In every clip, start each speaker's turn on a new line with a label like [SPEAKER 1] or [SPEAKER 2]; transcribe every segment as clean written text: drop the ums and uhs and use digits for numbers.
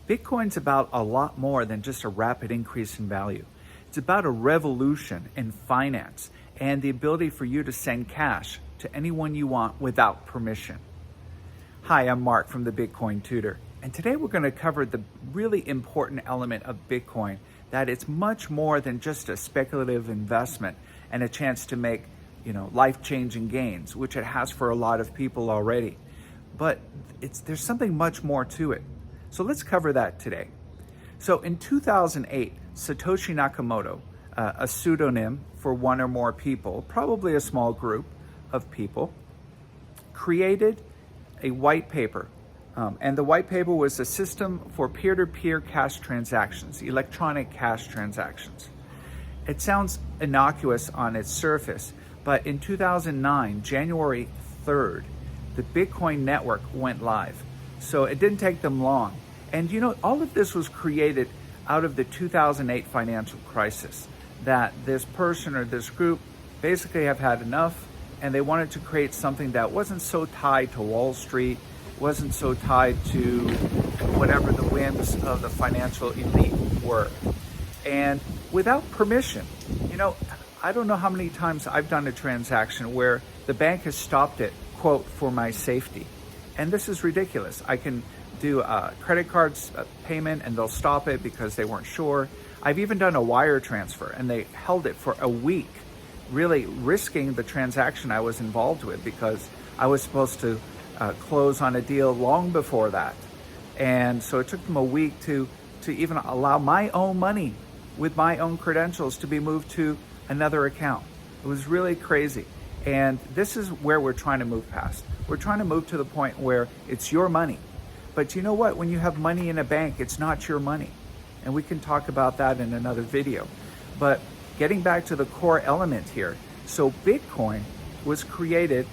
[SPEAKER 1] Bitcoin's about a lot more than just a rapid increase in value. It's about a revolution in finance and the ability for you to send cash to anyone you want without permission. Hi, I'm Mark from the Bitcoin Tutor, and today we're going to cover the really important element of Bitcoin, that it's much more than just a speculative investment and a chance to make, life-changing gains, which it has for a lot of people already. But there's something much more to it. So let's cover that today. So in 2008, Satoshi Nakamoto, a pseudonym for one or more people, probably a small group of people, created a white paper. And the white paper was a system for peer-to-peer cash transactions, electronic cash transactions. It sounds innocuous on its surface, but in 2009, January 3rd, the Bitcoin network went live. So it didn't take them long. And all of this was created out of the 2008 financial crisis, that this person or this group basically have had enough, and they wanted to create something that wasn't so tied to Wall Street, wasn't so tied to whatever the whims of the financial elite were. And without permission, I don't know how many times I've done a transaction where the bank has stopped it, quote, for my safety. And this is ridiculous. I can do a credit card payment and they'll stop it because they weren't sure. I've even done a wire transfer and they held it for a week, really risking the transaction I was involved with, because I was supposed to close on a deal long before that. And so it took them a week to even allow my own money with my own credentials to be moved to another account. It was really crazy. And this is where we're trying to move past. We're trying to move to the point where it's your money. But you know what? When you have money in a bank, it's not your money. And we can talk about that in another video. But getting back to the core element here. So Bitcoin was created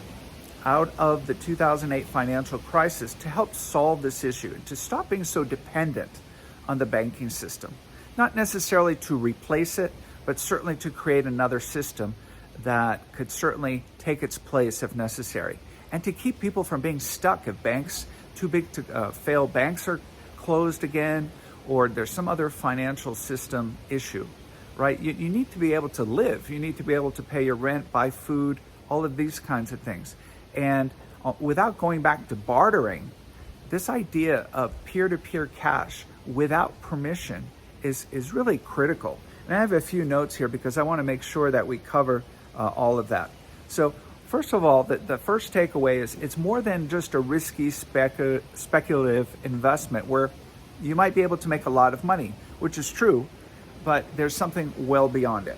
[SPEAKER 1] out of the 2008 financial crisis to help solve this issue, to stop being so dependent on the banking system. Not necessarily to replace it, but certainly to create another system that could certainly take its place if necessary. And to keep people from being stuck. If banks too big to fail, banks are closed again, or there's some other financial system issue, right? You need to be able to live. You need to be able to pay your rent, buy food, all of these kinds of things. And without going back to bartering, this idea of peer-to-peer cash without permission is really critical. And I have a few notes here because I want to make sure that we cover all of that. So first of all, the first takeaway is it's more than just a risky speculative investment where you might be able to make a lot of money, which is true, but there's something well beyond it.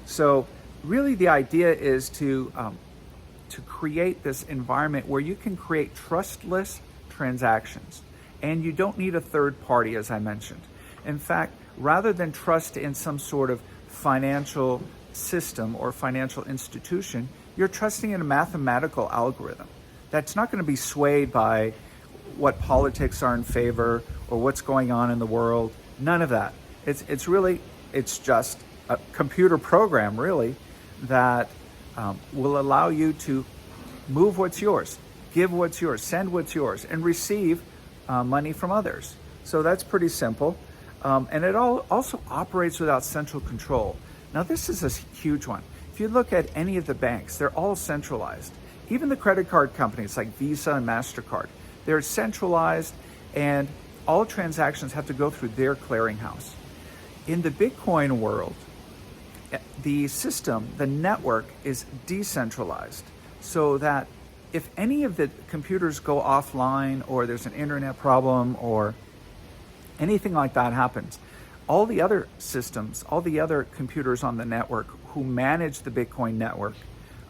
[SPEAKER 1] So really the idea is to create this environment where you can create trustless transactions, and you don't need a third party, as I mentioned. In fact, rather than trust in some sort of financial system or financial institution, you're trusting in a mathematical algorithm that's not going to be swayed by what politics are in favor or what's going on in the world. None of that. It's just a computer program, really, that will allow you to move what's yours, give what's yours, send what's yours, and receive money from others. So that's pretty simple. And it also operates without central control. Now, this is a huge one. If you look at any of the banks, they're all centralized. Even the credit card companies like Visa and MasterCard, they're centralized, and all transactions have to go through their clearinghouse. In the Bitcoin world, the system, the network is decentralized, so that if any of the computers go offline or there's an internet problem or anything like that happens, all the other systems, all the other computers on the network who manage the Bitcoin network,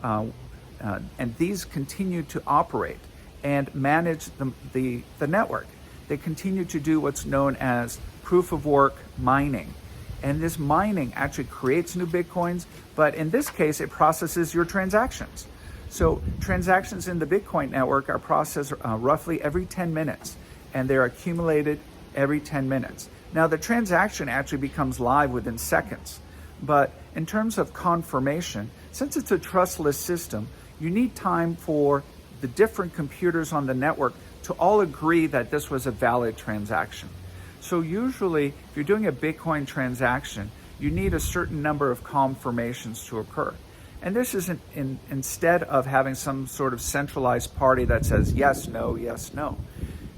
[SPEAKER 1] and these continue to operate and manage the network. They continue to do what's known as proof of work mining. And this mining actually creates new Bitcoins, but in this case, it processes your transactions. So transactions in the Bitcoin network are processed roughly every 10 minutes, and they're accumulated every 10 minutes. Now, the transaction actually becomes live within seconds, but in terms of confirmation, since it's a trustless system, you need time for the different computers on the network to all agree that this was a valid transaction. So usually, if you're doing a Bitcoin transaction, you need a certain number of confirmations to occur. And this isn't instead of having some sort of centralized party that says yes, no, yes, no.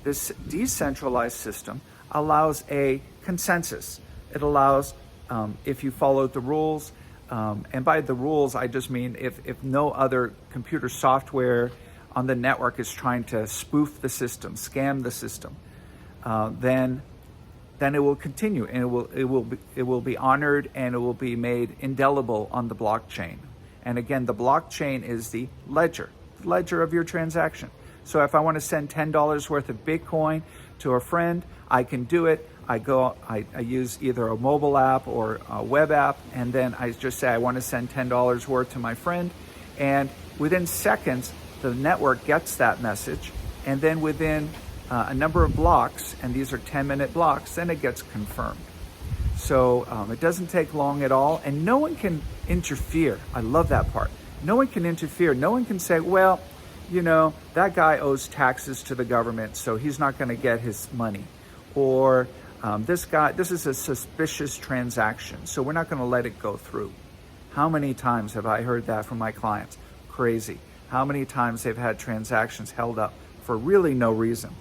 [SPEAKER 1] This decentralized system allows a consensus. It allows, if you followed the rules, and by the rules, I just mean if no other computer software on the network is trying to spoof the system, scam the system, then it will continue, and it will be honored, and it will be made indelible on the blockchain. And again, the blockchain is the ledger of your transaction. So if I want to send $10 worth of Bitcoin to a friend, I can do it. I use either a mobile app or a web app, and then I just say I want to send $10 worth to my friend, and within seconds, the network gets that message, and then within a number of blocks, and these are 10-minute blocks, then it gets confirmed. So it doesn't take long at all, and no one can interfere. I love that part. No one can interfere. No one can say, well, you know, that guy owes taxes to the government, so he's not going to get his money. Or this is a suspicious transaction, so we're not going to let it go through. How many times have I heard that from my clients? Crazy. How many times they've had transactions held up for really no reason.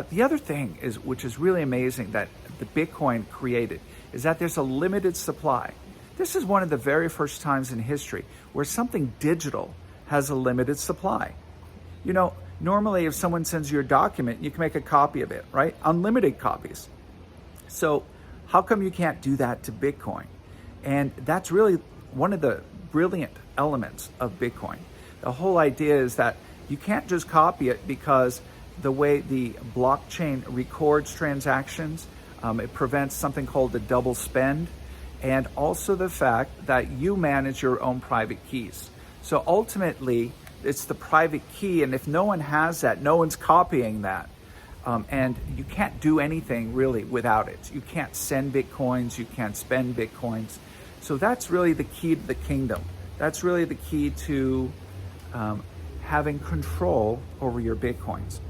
[SPEAKER 1] The other thing is, which is really amazing that the Bitcoin created, is that there's a limited supply. This is one of the very first times in history where something digital has a limited supply. You know, normally if someone sends you a document, you can make a copy of it, right? Unlimited copies. So how come you can't do that to Bitcoin? And that's really one of the brilliant elements of Bitcoin. The whole idea is that you can't just copy it because the way the blockchain records transactions, it prevents something called a double spend, and also the fact that you manage your own private keys. So ultimately, it's the private key, and if no one has that, no one's copying that. And you can't do anything really without it. You can't send Bitcoins, you can't spend Bitcoins. So that's really the key to the kingdom. That's really the key to having control over your Bitcoins.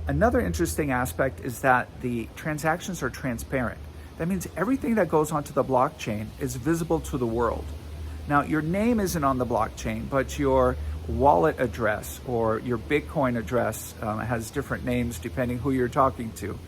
[SPEAKER 1] Another interesting aspect is that the transactions are transparent. That means everything that goes onto the blockchain is visible to the world. Now, your name isn't on the blockchain, but your wallet address or your Bitcoin address has different names depending who you're talking to.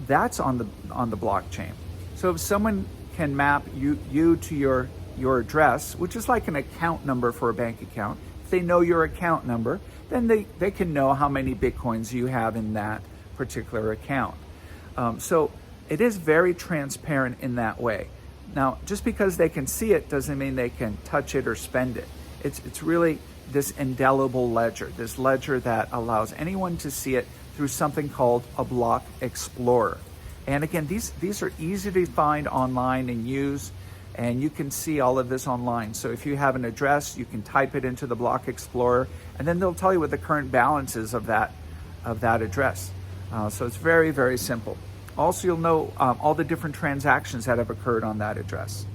[SPEAKER 1] That's on the blockchain. So if someone can map you to your address, which is like an account number for a bank account, if they know your account number, then they can know how many Bitcoins you have in that particular account. So it is very transparent in that way. Now, just because they can see it doesn't mean they can touch it or spend it. It's really this indelible ledger, this ledger that allows anyone to see it through something called a block explorer. And again, these are easy to find online and use, and you can see all of this online. So if you have an address, you can type it into the block explorer, and then they'll tell you what the current balance is of that address. So it's very, very simple. Also, you'll know all the different transactions that have occurred on that address.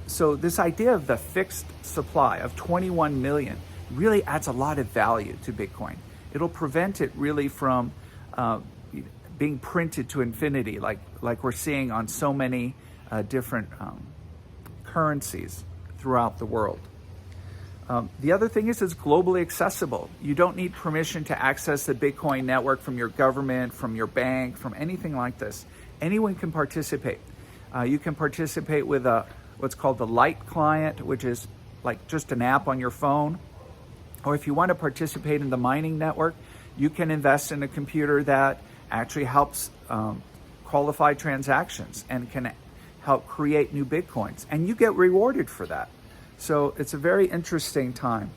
[SPEAKER 1] So this idea of the fixed supply of 21 million really adds a lot of value to Bitcoin. It'll prevent it really from being printed to infinity, like we're seeing on so many different currencies throughout the world. The other thing is it's globally accessible. You don't need permission to access the Bitcoin network from your government, from your bank, from anything like this. Anyone can participate. You can participate with what's called the Lite client, which is like just an app on your phone. Or if you want to participate in the mining network, you can invest in a computer that actually helps qualify transactions and can help create new Bitcoins. And you get rewarded for that. So it's a very interesting time.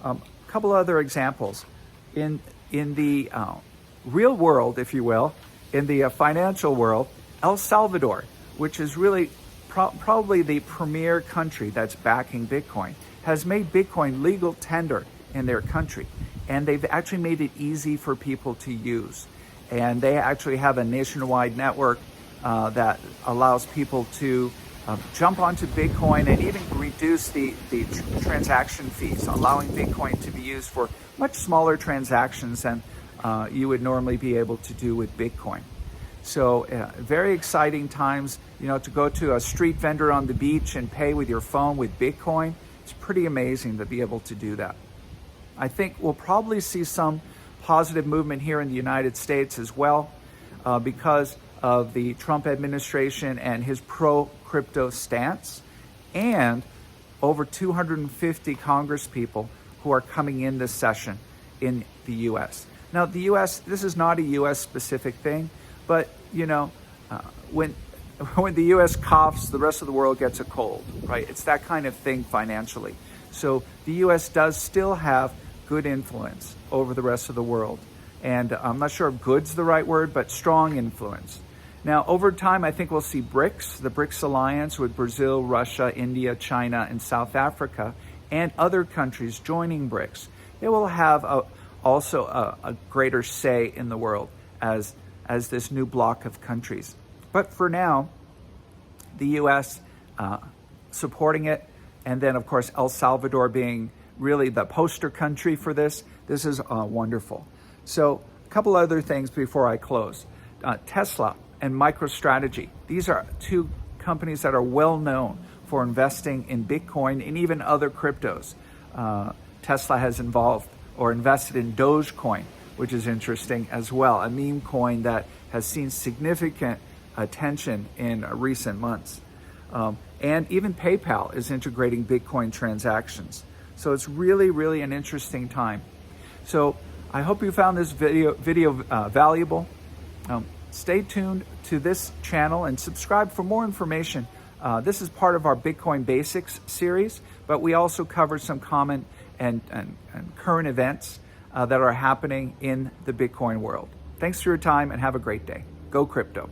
[SPEAKER 1] A couple other examples. In the real world, if you will, in the financial world, El Salvador, which is really probably the premier country that's backing Bitcoin, has made Bitcoin legal tender in their country. And they've actually made it easy for people to use. And they actually have a nationwide network that allows people to jump onto Bitcoin and even reduce the transaction fees, allowing Bitcoin to be used for much smaller transactions than you would normally be able to do with Bitcoin. So very exciting times, to go to a street vendor on the beach and pay with your phone with Bitcoin. It's pretty amazing to be able to do that. I think we'll probably see some positive movement here in the United States as well, because of the Trump administration and his pro-crypto stance, and over 250 Congress people who are coming in this session in the U.S. Now, the U.S., this is not a U.S. specific thing, but when the U.S. coughs, the rest of the world gets a cold, right? It's that kind of thing financially. So the U.S. does still have good influence over the rest of the world. And I'm not sure if good's the right word, but strong influence. Now, over time, I think we'll see BRICS, the BRICS alliance with Brazil, Russia, India, China, and South Africa, and other countries joining BRICS. They will have also a greater say in the world as this new block of countries. But for now, the U.S. Supporting it, and then, of course, El Salvador being really the poster country for this. This is wonderful. So a couple other things before I close. Tesla and MicroStrategy. These are two companies that are well known for investing in Bitcoin and even other cryptos. Tesla has invested in Dogecoin, which is interesting as well, a meme coin that has seen significant attention in recent months. And even PayPal is integrating Bitcoin transactions. So it's really, really an interesting time. So I hope you found this video valuable. Stay tuned to this channel and subscribe for more information. This is part of our Bitcoin Basics series, but we also cover some common and current events that are happening in the Bitcoin world. Thanks for your time and have a great day. Go crypto.